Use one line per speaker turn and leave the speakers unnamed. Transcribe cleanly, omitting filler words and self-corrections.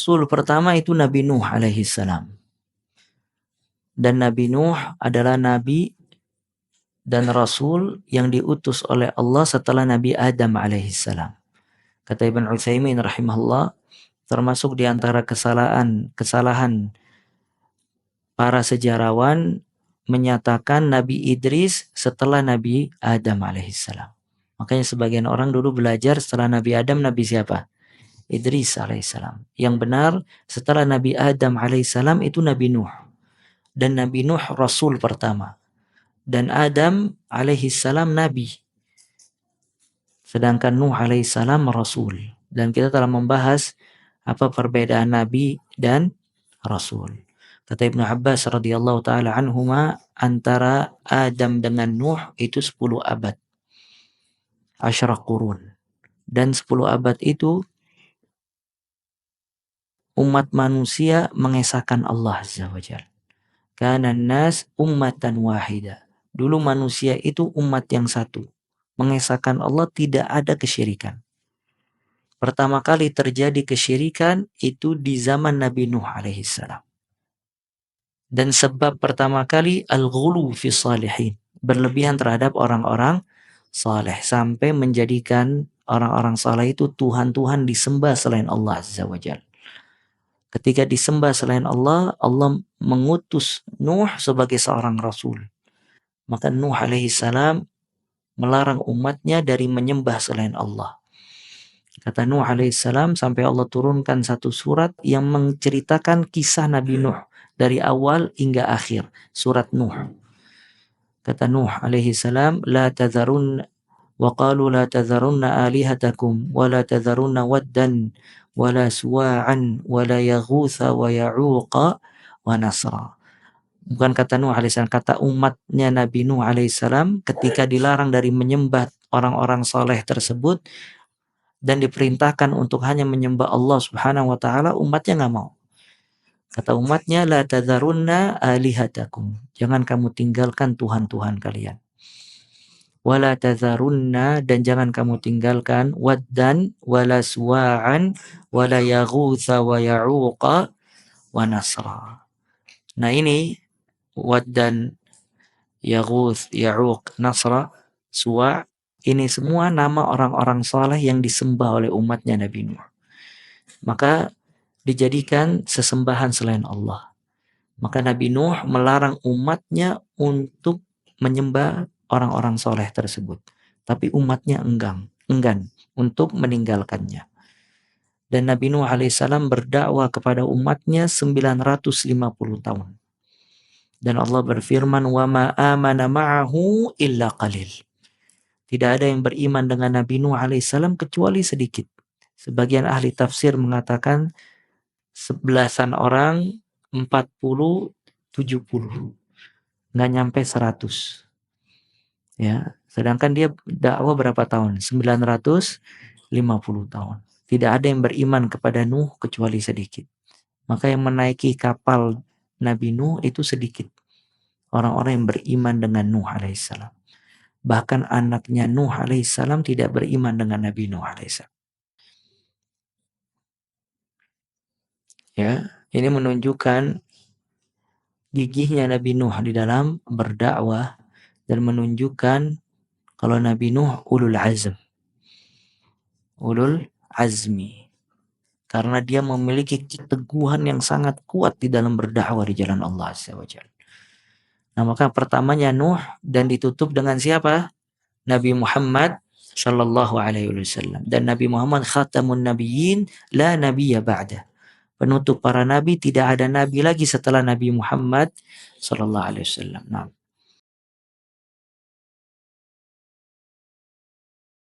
Rasul pertama itu Nabi Nuh alaihi salam. Dan Nabi Nuh adalah nabi dan rasul yang diutus oleh Allah setelah Nabi Adam alaihi salam. Kata Ibn Utsaimin rahimahullah, termasuk di antara kesalahan para sejarawan menyatakan Nabi Idris setelah Nabi Adam alaihissalam. Makanya sebagian orang dulu belajar setelah Nabi Adam, Nabi siapa? Idris alaihissalam. Yang benar setelah Nabi Adam alaihissalam itu Nabi Nuh. Dan Nabi Nuh Rasul pertama. Dan Adam alaihissalam Nabi. Sedangkan Nuh alaihissalam Rasul. Dan kita telah membahas apa perbedaan Nabi dan Rasul. Kata Ibnu Abbas radhiyallahu taala anhuma, antara Adam dengan Nuh itu 10 abad. 10 qurun. Dan 10 abad itu umat manusia mengesahkan Allah Azza wa Jalla. Kana nas ummatan wahida. Dulu manusia itu umat yang satu. Mengesahkan Allah, tidak ada kesyirikan. Pertama kali terjadi kesyirikan itu di zaman Nabi Nuh alaihissalam. Dan sebab pertama kali al-ghulu fi salihin, berlebihan terhadap orang-orang saleh sampai menjadikan orang-orang saleh itu Tuhan-Tuhan disembah selain Allah Azza wa Jalla. Ketika disembah selain Allah, Allah mengutus Nuh sebagai seorang rasul. Maka Nuh alaihi salam melarang umatnya dari menyembah selain Allah. Kata Nuh alaihi salam sampai Allah turunkan satu surat yang menceritakan kisah Nabi Nuh dari awal hingga akhir, surat Nuh. Kata Nuh alaihi salam, la tadharun wa qalu la tadharunna alihatakum wa la tadharunna waddan wa la suwa'an wa la yaghutha wa ya'uqa wa nasra. Bukan kata Nuh alaihissalam, kata umatnya Nabi Nuh alaihissalam ketika dilarang dari menyembah orang-orang soleh tersebut dan diperintahkan untuk hanya menyembah Allah subhanahu wa ta'ala, umatnya nggak mau. Kata umatnya, la tadharunna alihatakum, jangan kamu tinggalkan Tuhan-Tuhan kalian. Wala tadharunna, dan jangan kamu tinggalkan waddan wala suwa'an wala yaghutha wa ya'uqa wa nasra. Nah ini waddan, yaghuth, ya'uq, nasra, suwa', ini semua nama orang-orang saleh yang disembah oleh umatnya Nabi Nuh. Maka dijadikan sesembahan selain Allah. Maka Nabi Nuh melarang umatnya untuk menyembah orang-orang soleh tersebut. Tapi umatnya enggan untuk meninggalkannya. Dan Nabi Nuh alaihissalam berdakwah kepada umatnya 950 tahun. Dan Allah berfirman, wa ma amana ma'ahu illa qalil. Tidak ada yang beriman dengan Nabi Nuh alaihissalam kecuali sedikit. Sebagian ahli tafsir mengatakan 11-an orang, 40, 70. Nggak nyampe 100. Ya, sedangkan dia dakwah berapa tahun? 950 tahun. Tidak ada yang beriman kepada Nuh kecuali sedikit. Maka yang menaiki kapal Nabi Nuh itu sedikit. Orang-orang yang beriman dengan Nuh alaihissalam. Bahkan anaknya Nuh alaihissalam tidak beriman dengan Nabi Nuh alaihissalam. Ya, ini menunjukkan gigihnya Nabi Nuh di dalam berdakwah dan menunjukkan kalau Nabi Nuh ulul azmi, karena dia memiliki keteguhan yang sangat kuat di dalam berdakwah di jalan Allah Azza wa Jalla. Nah, maka pertamanya Nuh dan ditutup dengan siapa? Nabi Muhammad sallallahu alaihi wasallam. Dan Nabi Muhammad khatamun nabiyyin, la nabiyya ba'da. Penutup para nabi, tidak ada nabi lagi setelah Nabi Muhammad sallallahu alaihi wasallam. Nah,